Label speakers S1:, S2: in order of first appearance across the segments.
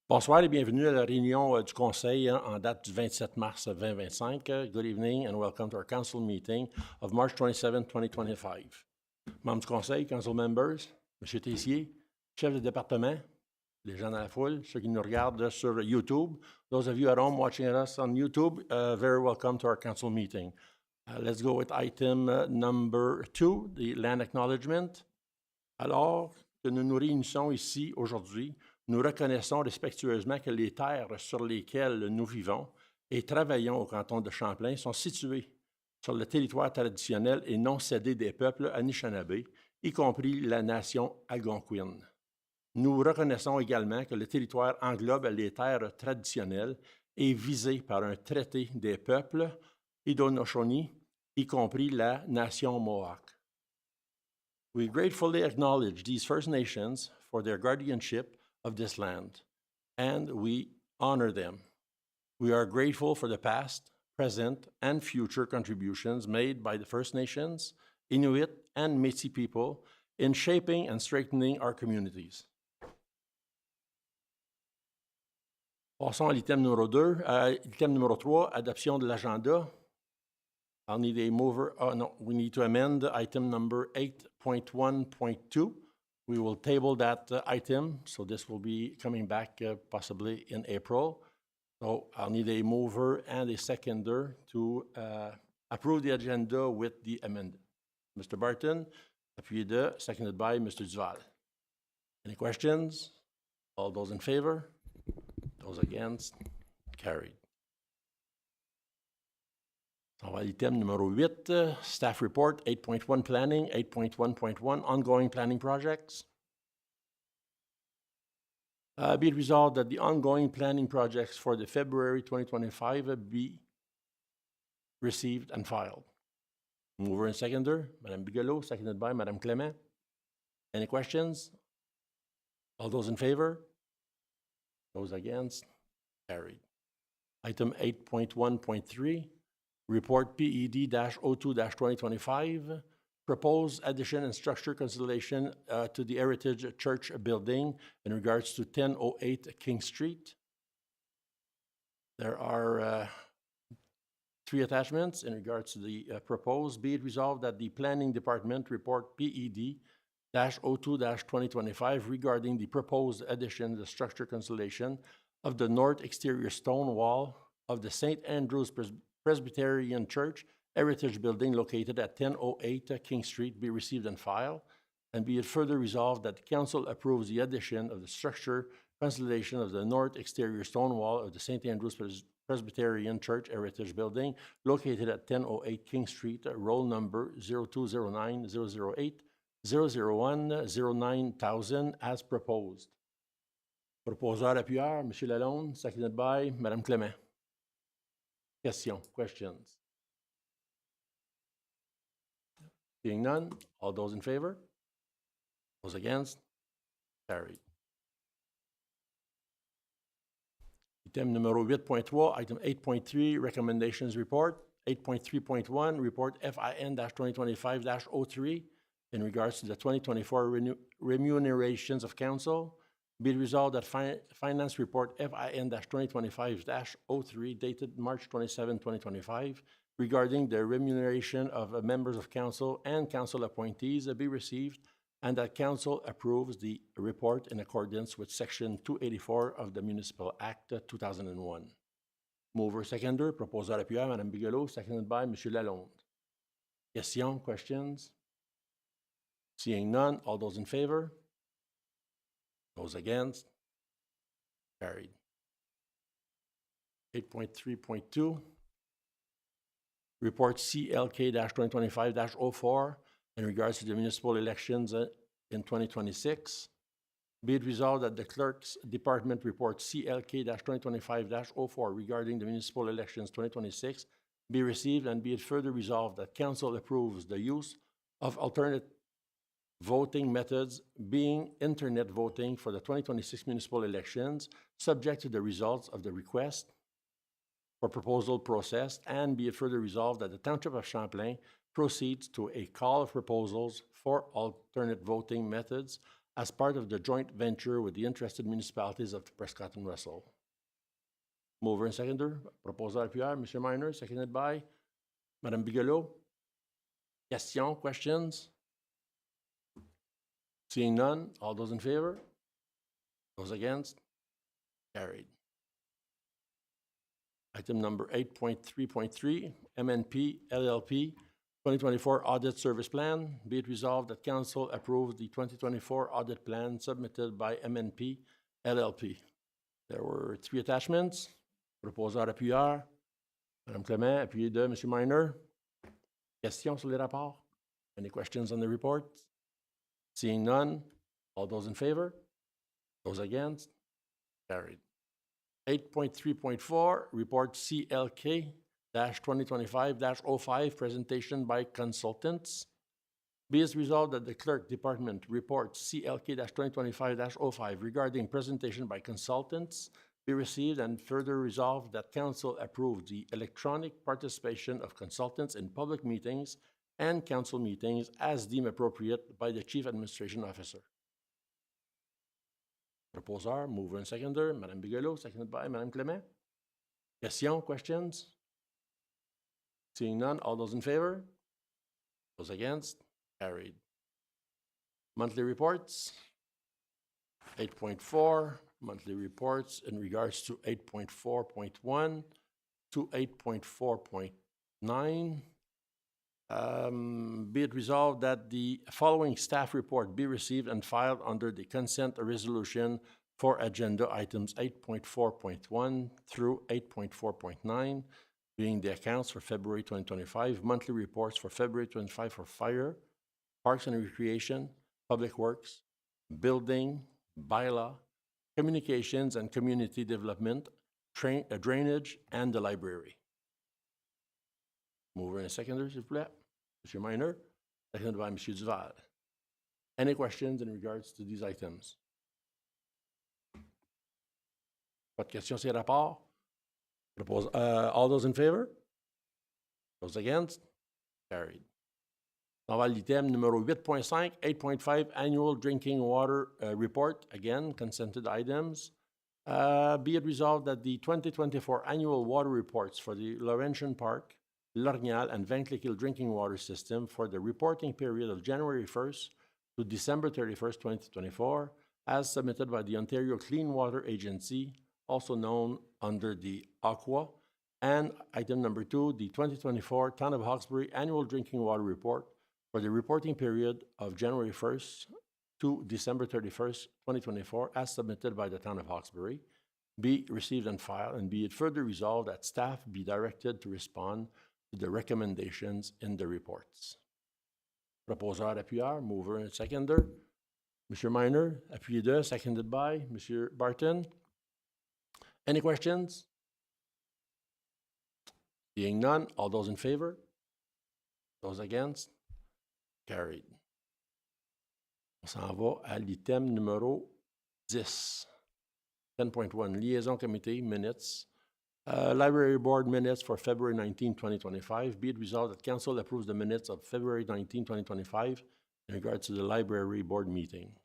S1: Bonsoir et bienvenue à la réunion du Conseil en date du 27 mars 2025. Good evening and welcome to our Council meeting of March 27, 2025. Membres du Conseil, Council members, M. Tessier, chef de département, les gens dans la foule, ceux qui nous regardent sur YouTube. Those of you at home watching us on YouTube, very welcome to our Council meeting. Let's go with item number 2, the land acknowledgement. Alors que nous nous réunissons ici aujourd'hui, nous reconnaissons respectueusement que les terres sur lesquelles nous vivons et travaillons au canton de Champlain sont situées sur le territoire traditionnel et non cédé des peuples Anishinaabe, y compris la nation algonquine. Nous reconnaissons également que le territoire englobe les terres traditionnelles et visé par un traité des peuples Haudenosaunee, y compris la nation Mohawk. We gratefully acknowledge these First Nations for their guardianship of this land, and we honor them. We are grateful for the past, present, and future contributions made by the First Nations, Inuit, and Métis people in shaping and strengthening our communities. Passons à l'item numéro 2. Item numéro 3, adoption de l'agenda. I'll need a mover. We need to amend item number 8.1.2. We will table that item, so this will be coming back possibly in April. So I'll need a mover and a seconder to approve the agenda with the amendment. Mr. Barton, appuyé de, seconded by Mr. Duval. Any questions? All those in favor? Those against? Carried. On va à l'item numéro 8, staff report, 8.1 planning, 8.1.1 ongoing planning projects. Be it resolved that the ongoing planning projects for the February 2025 be received and filed. Mover and seconder, Madame Bigelow, seconded by Madame Clement. Any questions? All those in favor? Those against? Carried. Item 8.1.3. Report PED-02-2025, proposed addition and structure consolidation to the Heritage Church building in regards to 1008 King Street. There are 3 attachments in regards to the proposed. Be it resolved that the Planning Department report PED-02-2025 regarding the proposed addition, the structure consolidation of the north exterior stone wall of the St. Andrew's Presbyterian Church Heritage Building located at 1008 King Street be received and filed, and be it further resolved that the Council approves the addition of the structure consolidation of the north exterior stone wall of the St. Andrew's Presbyterian Church Heritage Building located at 1008 King Street, roll number 0209 008 001 09000 as proposed. Proposeur appuyeur, M. Lalonde, seconded by Mme Clement. Questions? Seeing none, all those in favor? Those against? Carried. Item numéro 8.3, item 8.3, recommendations report. 8.3.1, report FIN-2025-03 in regards to the 2024 remunerations of council. Be it resolved that Finance Report FIN-2025-03 dated March 27, 2025 regarding the remuneration of members of council and council appointees be received and that council approves the report in accordance with Section 284 of the Municipal Act 2001. Mover, seconder, proposeur appuyeur, Mme Bigelow, seconded by M. Lalonde. Questions? Seeing none, all those in favor? Those against? Carried. 8.3.2. Report CLK-2025-04 in regards to the municipal elections in 2026. Be it resolved that the Clerk's Department report CLK-2025-04 regarding the municipal elections 2026 be received, and be it further resolved that Council approves the use of alternate voting methods being internet voting for the 2026 municipal elections, subject to the results of the request for proposal process, and be it further resolved that the Township of Champlain proceeds to a call of proposals for alternate voting methods as part of the joint venture with the interested municipalities of Prescott and Russell. Mover and seconder, proposal appuyé, Mr. Minor, seconded by Madame Bigelow. Questions, questions? Seeing none, all those in favor? Those against? Carried. Item number 8.3.3, MNP LLP 2024 Audit Service Plan. Be it resolved that Council approves the 2024 audit plan submitted by MNP LLP. There were 3 attachments. Proposal appuyé. Madame Clément, appuyé de Monsieur Minor. Questions sur les rapports? Any questions on the report? Seeing none, all those in favor? Those against? Carried. 8.3.4, report CLK-2025-05, presentation by consultants. Be it resolved that the Clerk Department report CLK-2025-05 regarding presentation by consultants be received, and further resolved that Council approve the electronic participation of consultants in public meetings and Council meetings as deemed appropriate by the Chief Administration Officer. Proposal, mover and seconder, Madame Bigelow, seconded by Madame Clément. Questions, questions? Seeing none, all those in favor? Those against? Carried. Monthly reports. 8.4, monthly reports in regards to 8.4.1 to 8.4.9. Be it resolved that the following staff report be received and filed under the consent resolution for agenda items 8.4.1 through 8.4.9, being the accounts for February 2025, monthly reports for February 25 for fire, parks and recreation, public works, building, bylaw, communications and community development, drainage, and the library. Mover and seconder, s'il vous plaît. Monsieur Minor, seconded by Monsieur Duval. Any questions in regards to these items? Pas de questions sur les rapports? All those in favor? Those against? Carried. On va l'item numéro 8.5, 8.5 Annual Drinking Water Report. Again, consented items. Be it resolved that the 2024 annual water reports for the Laurentian Park, L'Orignal, and Vankleekil drinking water system for the reporting period of January 1st to December 31st, 2024, as submitted by the Ontario Clean Water Agency, also known under the AQUA, and item number 2, the 2024 Town of Hawkesbury Annual Drinking Water Report for the reporting period of January 1st to December 31st, 2024, as submitted by the Town of Hawkesbury, be received and filed, and be it further resolved that staff be directed to respond to the recommendations in the reports. Proposeur appuyeur, mover and seconder. Monsieur Minor, appuyé de, seconded by Monsieur Barton. Any questions? Seeing none, all those in favor? Those against? Carried. On s'en va à l'item numéro 10. 10.1, Liaison Committee Minutes. Library Board Minutes for February 19, 2025. Be it resolved that Council approves the minutes of February 19, 2025 in regards to the Library Board meeting.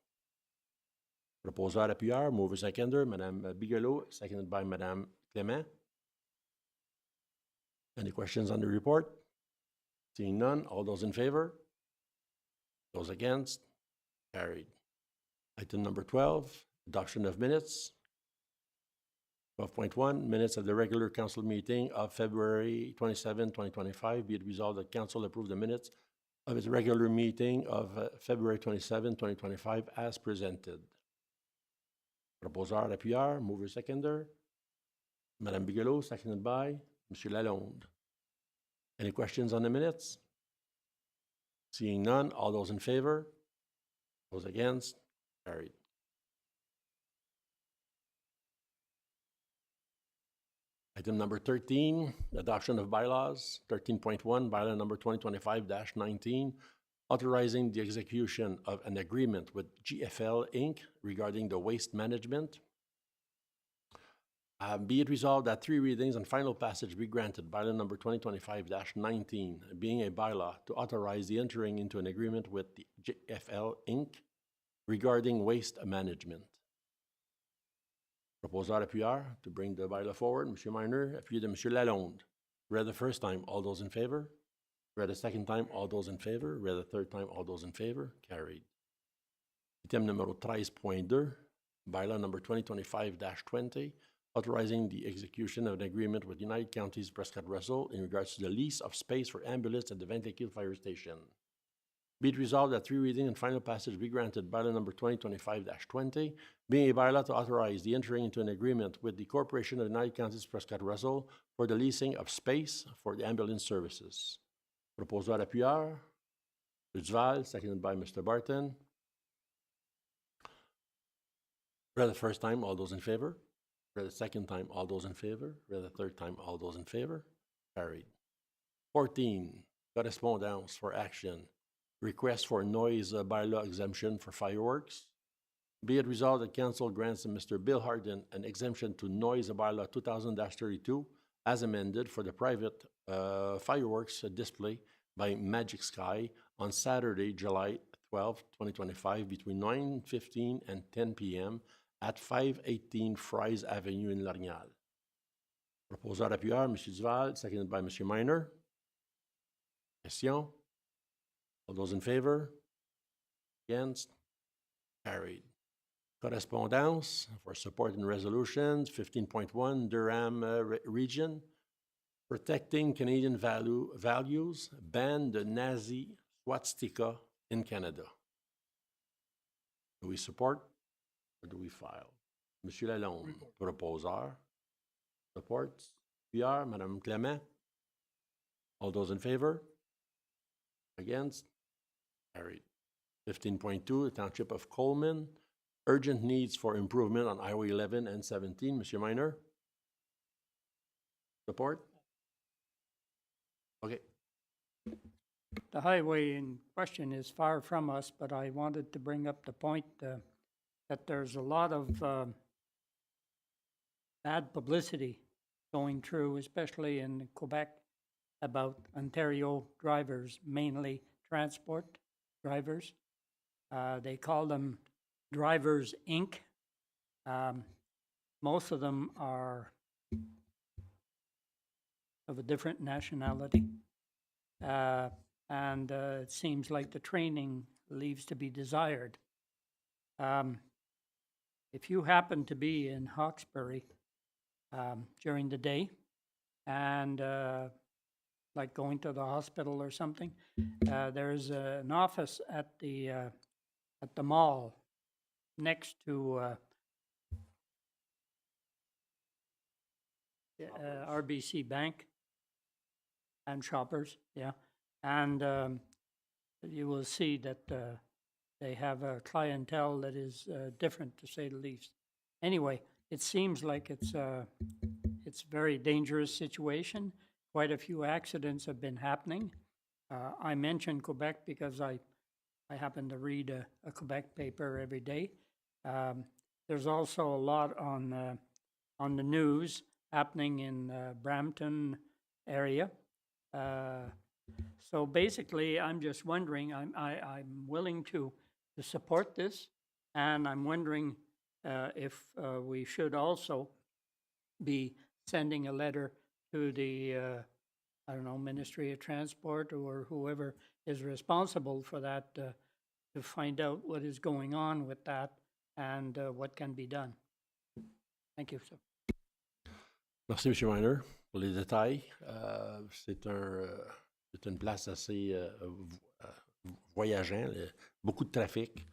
S1: Proposeur appuyeur, mover seconder, Madame Bigelow, seconded by Madame Clément. Any questions on the report? Seeing none, all those in favor? Those against? Carried. Item number 12, adoption of minutes. 12.1, minutes of the regular council meeting of February 27, 2025. Be it resolved that Council approve the minutes of its regular meeting of February 27, 2025 as presented. Proposeur appuyeur, mover seconder. Madame Bigelow, seconded by Monsieur Lalonde. Any questions on the minutes? Seeing none, all those in favor? Those against? Carried. Item number 13, adoption of bylaws. 13.1, bylaw number 2025-19, authorizing the execution of an agreement with GFL Inc. regarding the waste management. Be it resolved that 3 readings and final passage be granted, bylaw number 2025-19, being a bylaw to authorize the entering into an agreement with the GFL Inc. regarding waste management. Proposeur appuyeur to bring the bylaw forward, M. Minor, appuyé de M. Lalonde. Read the first time, all those in favor? Read the second time, all those in favor? Read the third time, all those in favor? Carried. Item numéro 13.2, bylaw number 2025-20, authorizing the execution of an agreement with United Counties Prescott Russell in regards to the lease of space for ambulance at the Ventecule Fire Station. Be it resolved that 3 reading and final passage be granted bylaw number 2025-20, being a bylaw to authorize the entering into an agreement with the Corporation of United Counties Prescott Russell for the leasing of space for the ambulance services. Proposeur appuyeur, Mr. Duval, seconded by Mr. Barton. Read the first time, all those in favor? Read the second time, all those in favor? Read the third time, all those in favor? Carried. 14, correspondence for action. Request for noise bylaw exemption for fireworks. Be it resolved that Council grants Mr. Bill Harden an exemption to noise bylaw 2000-32 as amended for the private fireworks display by Magic Sky on Saturday, July 12, 2025, between 9:15 and 10 p.m. at 518 Fries Avenue in Lorgnal. Proposeur appuyeur, M. Duval, seconded by M. Minor. Question? All those in favor? Against? Carried. Correspondence for support and resolutions, 15.1, Durham Region. Protecting Canadian values, ban the Nazi swastika in Canada. Do we support or do we file? Monsieur Lalonde, proposeur. Supports. PR, Madame Clement. All those in favor? Against? Carried. 15.2, the Township of Coleman. Urgent needs for improvement on Highway 11 and 17. Monsieur Minor? Support? Okay.
S2: The highway in question is far from us, but I wanted to bring up the point that there's a lot of bad publicity going through, especially in Quebec, about Ontario drivers, mainly transport drivers. They call them Drivers, Inc. Most of them are of a different nationality. And it seems like the training leaves to be desired. If you happen to be in Hawkesbury during the day and like going to the hospital or something, there's an office at the mall next to RBC Bank and Shoppers, yeah. And you will see that they have a clientele that is different, to say the least. Anyway, it seems like it's a very dangerous situation. Quite a few accidents have been happening. I mentioned Quebec because I happen to read a Quebec paper every day. There's also a lot on the news happening in Brampton area. So basically, I'm just wondering, I'm willing to support this, and I'm wondering if we should also be sending a letter to the, I don't know, Ministry of Transport or whoever is responsible for that to find out what is going on with that and what can be done. Thank you, sir.
S1: Merci, M. Minor, pour les détails. C'est une place assez voyageant, beaucoup de trafic.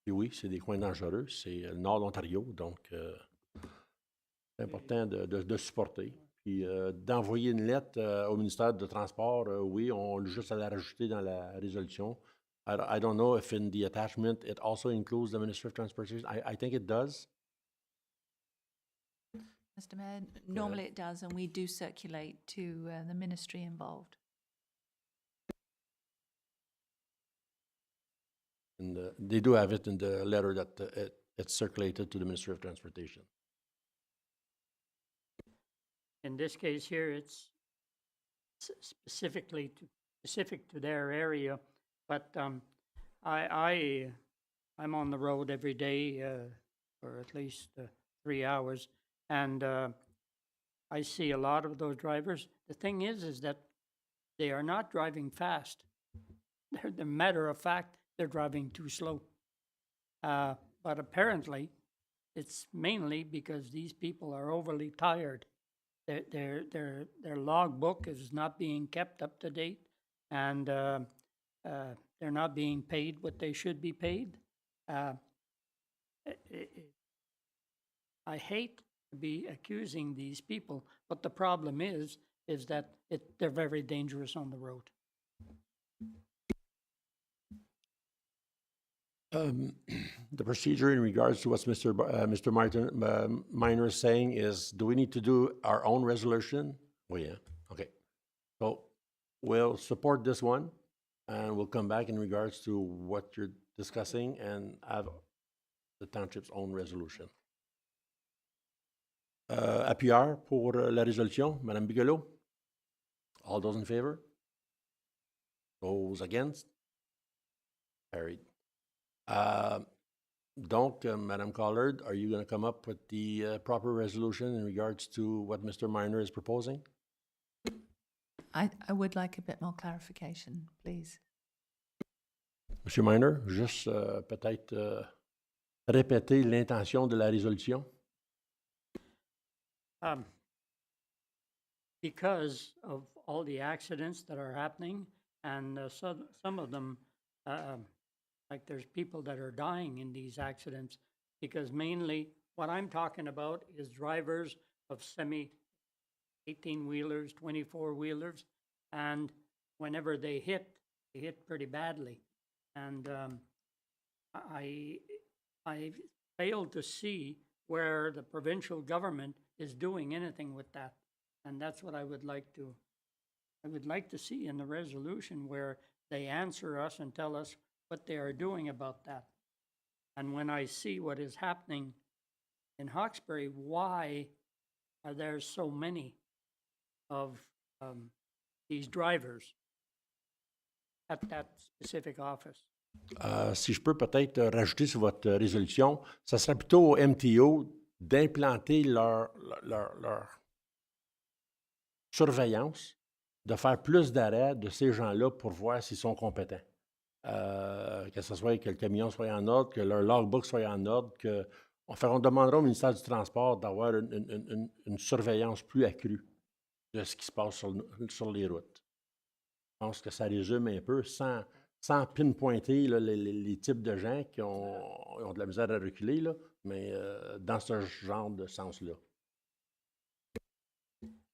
S1: Puis oui, c'est des coins dangereux. C'est le nord de l'Ontario, donc c'est important de supporter. Puis d'envoyer une lettre au ministère de Transport, oui, on a juste à la rajouter dans la résolution. I don't know if in the attachment it also includes the Ministry of Transportation. I think it does.
S3: Mr. Mayor, normally it does, and we do circulate to the ministry involved.
S1: And they do have it in the letter that it's circulated to the Ministry of Transportation.
S2: In this case here, it's specific to their area, but I I'm on the road every day for at least 3 hours, and I see a lot of those drivers. The thing is that they are not driving fast. The matter of fact, they're driving too slow. But apparently, it's mainly because these people are overly tired. Their logbook is not being kept up to date, and they're not being paid what they should be paid. I hate to be accusing these people, but the problem is that they're very dangerous on the road.
S1: The procedure in regards to what Mr. Martin Minor is saying is, do we need to do our own resolution? Oh, yeah, okay. So we'll support this one, and we'll come back in regards to what you're discussing and have the township's own resolution. APR pour la résolution, Madame Bigelow. All those in favor? Those against? Carried. Donc, Madame Collard, are you going to come up with the proper resolution in regards to what Mr. Minor is proposing?
S3: I would like a bit more clarification, please.
S1: Monsieur Minor, juste peut-être répéter l'intention de la résolution.
S2: Because of all the accidents that are happening, and some of them, like there's people that are dying in these accidents, because mainly what I'm talking about is drivers of semi-18-wheelers, 24-wheelers, and whenever they hit pretty badly. And I fail to see where the provincial government is doing anything with that. And that's what I would like to see in the resolution, where they answer us and tell us what they are doing about that. And when I see what is happening in Hawkesbury, why are there so many of these drivers at that specific office?
S1: Si je peux peut-être rajouter sur votre résolution, ça serait plutôt au MTO d'implanter leur surveillance, de faire plus d'arrêts de ces gens-là pour voir s'ils sont compétents. Que ce soit que le camion soit en ordre, que leur logbook soit en ordre, on demandera au ministère du Transport d'avoir une surveillance plus accrue de ce qui se passe sur les routes. Je pense que ça résume un peu, sans pinpointer là, les types de gens qui ont de la misère à reculer, là, mais dans ce genre de sens-là.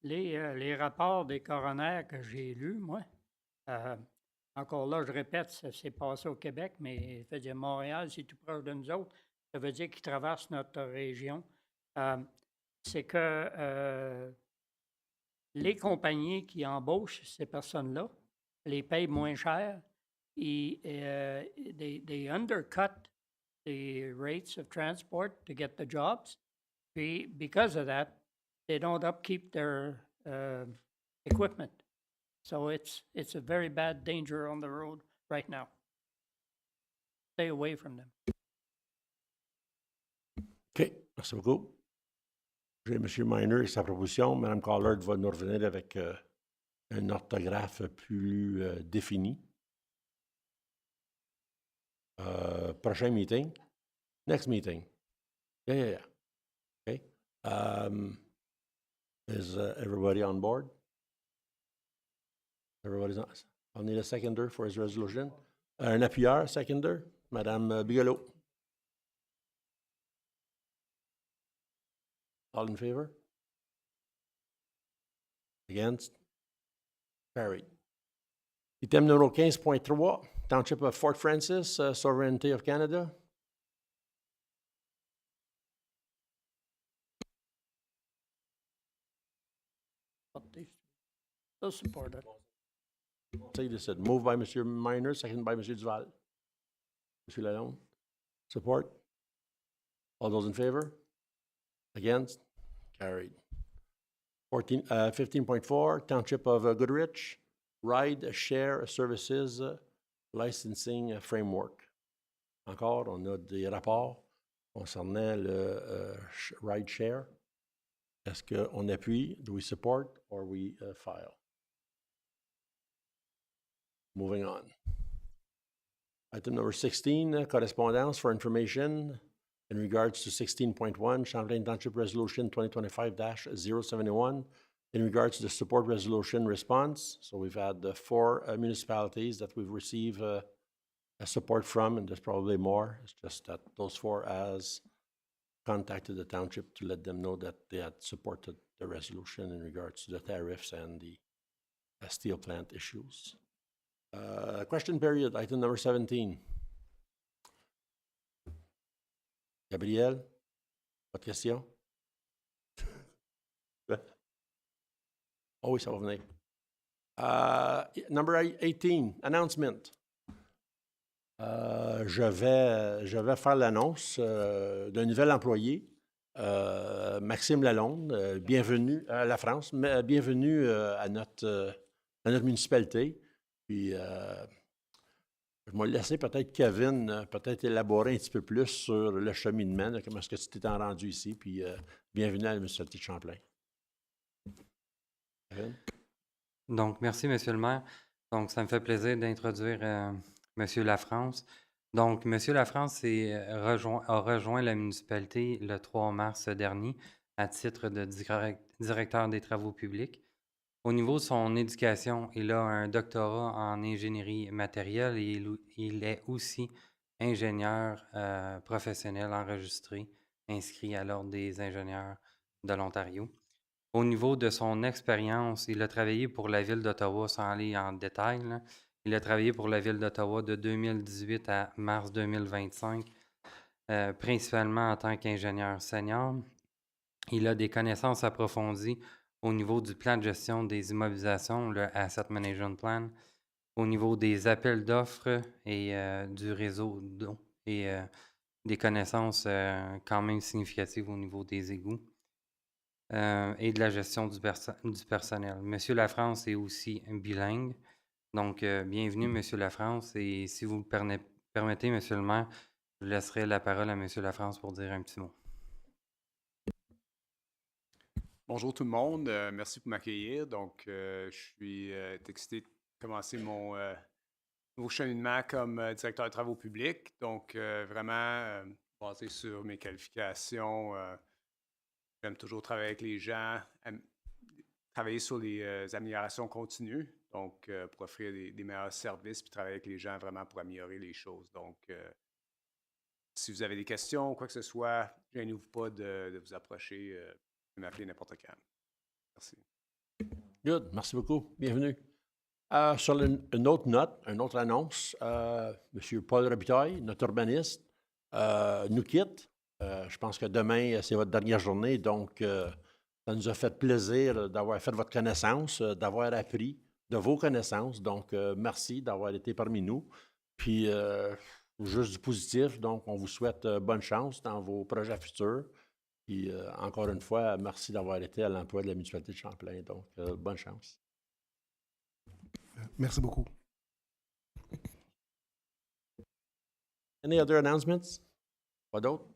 S2: Les rapports des coronaires que j'ai lus, moi, encore là, je répète, ça s'est passé au Québec, mais je veux dire, Montréal, c'est tout proche de nous autres. Ça veut dire qu'ils traversent notre région. C'est que les compagnies qui embauchent ces personnes-là les payent moins cher. They undercut the rates of transport to get the jobs. Because of that, they don't upkeep their equipment. So it's a very bad danger on the road right now. Stay away from them.
S1: OK, merci beaucoup. J'ai M. Minor et sa proposition. Mme Collard va nous revenir avec une orthographe plus définie. Prochain meeting. Next meeting. Yeah. Okay. Is everybody on board? Everybody's on. I'll need a seconder for his resolution. Un appuyeur, seconder. Madame Bigelow. All in favor? Against? Carried. Item numéro 15.3, Township of Fort Francis, Sovereignty of Canada.
S2: They'll support it.
S1: Say this, moved by Mr. Minor, seconded by Mr. Duval. Mr. Lalonde. Support? All those in favor? Against? Carried. 15.4, Township of Goodrich, Ride Share Services Licensing Framework. encore, on a des rapports concernant le ride share. Est-ce qu'on appuie? Do we support or we file? Moving on. Item number 16, correspondence for information in regards to 16.1, Champlain Township Resolution 2025-071, in regards to the support resolution response. So we've had 4 municipalities that we've received support from, and there's probably more. It's just that those 4 has contacted the township to let them know that they had supported the resolution in regards to the tariffs and the steel plant issues. Question period, item number 17. Gabriel, votre question? Oh oui, ça va venir. Number 18, announcement. Je vais faire l'annonce d'un nouvel employé, Maxime Lalonde. Bienvenue à la France, bienvenue à notre municipalité. Puis, je vais laisser peut-être Kevin peut-être élaborer un petit peu plus sur le cheminement, comment est-ce que tu t'es rendu ici, puis bienvenue à la municipalité de Champlain. Kevin?
S4: Donc, merci, Monsieur le maire. Donc, ça me fait plaisir d'introduire Monsieur Lafrance. Donc, Monsieur Lafrance a rejoint la municipalité le 3 mars dernier à titre de directeur des travaux publics. Au niveau de son éducation, il a un doctorat en ingénierie matérielle et il est aussi ingénieur professionnel enregistré, inscrit à l'Ordre des ingénieurs de l'Ontario. Au niveau de son expérience, il a travaillé pour la Ville d'Ottawa, sans aller en détail, là. Il a travaillé pour la Ville d'Ottawa de 2018 à mars 2025, principalement en tant qu'ingénieur senior. Il a des connaissances approfondies au niveau du plan de gestion des immobilisations, le Asset Management Plan, au niveau des appels d'offres et du réseau d'eau, et des connaissances quand même significatives au niveau des égouts et de la gestion du personnel. Monsieur Lafrance est aussi bilingue, donc bienvenue Monsieur Lafrance, et si vous me permettez, Monsieur le maire, je laisserai la parole à Monsieur Lafrance pour dire un petit mot.
S5: Bonjour tout le monde, merci pour m'accueillir. Donc, je suis excité de commencer mon nouveau cheminement comme directeur de travaux publics. Donc, vraiment basé sur mes qualifications. J'aime toujours travailler avec les gens, travailler sur les améliorations continues, donc pour offrir des meilleurs services puis travailler avec les gens vraiment pour améliorer les choses. Donc, si vous avez des questions ou quoi que ce soit, gênez-vous pas de vous approcher. M'appeler n'importe quand. Merci.
S1: Good, merci beaucoup. Bienvenue. Sur une autre note, une autre annonce, M. Paul Robitaille, notre urbaniste, nous quitte. Je pense que demain, c'est votre dernière journée, donc ça nous a fait plaisir d'avoir fait votre connaissance, d'avoir appris de vos connaissances. Donc, merci d'avoir été parmi nous. Puis, juste du positif, donc on vous souhaite bonne chance dans vos projets futurs. Puis, encore une fois, merci d'avoir été à l'emploi de la municipalité de Champlain. Donc, bonne chance.
S6: Merci beaucoup.
S1: Any other announcements? Pas d'autres?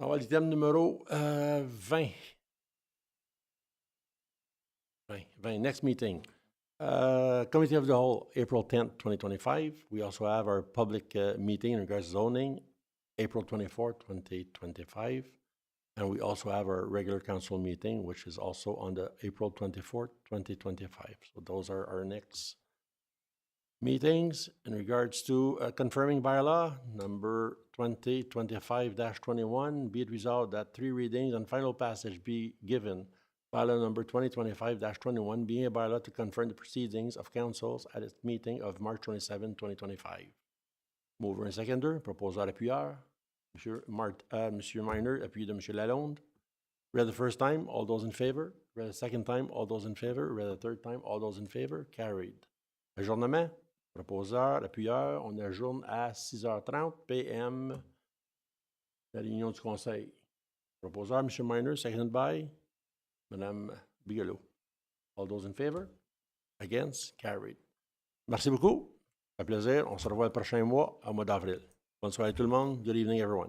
S1: On va à l'item numéro 20. 20. Next meeting. Committee of the Whole, April 10th, 2025. We also have our public meeting in regards to zoning, April 24th, 2025. And we also have our regular council meeting, which is also on the April 24th, 2025. So those are our next meetings. In regards to confirming bylaw, number 2025-21, be it resolved that 3 readings and final passage be given. Bylaw number 2025-21 being a bylaw to confirm the proceedings of councils at its meeting of March 27, 2025. Mover and seconder, proposeur appuyeur. Monsieur Minor, appuyé de Monsieur Lalonde. Read the first time, all those in favor. Read the second time, all those in favor. Read the third time, all those in favor. Carried. Ajournement. Proposeur, appuyeur. On ajourne à 6h30 p.m. la réunion du conseil. Proposeur, M. Minor, seconded by Mme Bigelow. All those in favor? Against? Carried. Merci beaucoup. Ça fait plaisir. On se revoit le prochain mois, au mois d'avril. Bonne soirée tout le monde. Good evening, everyone.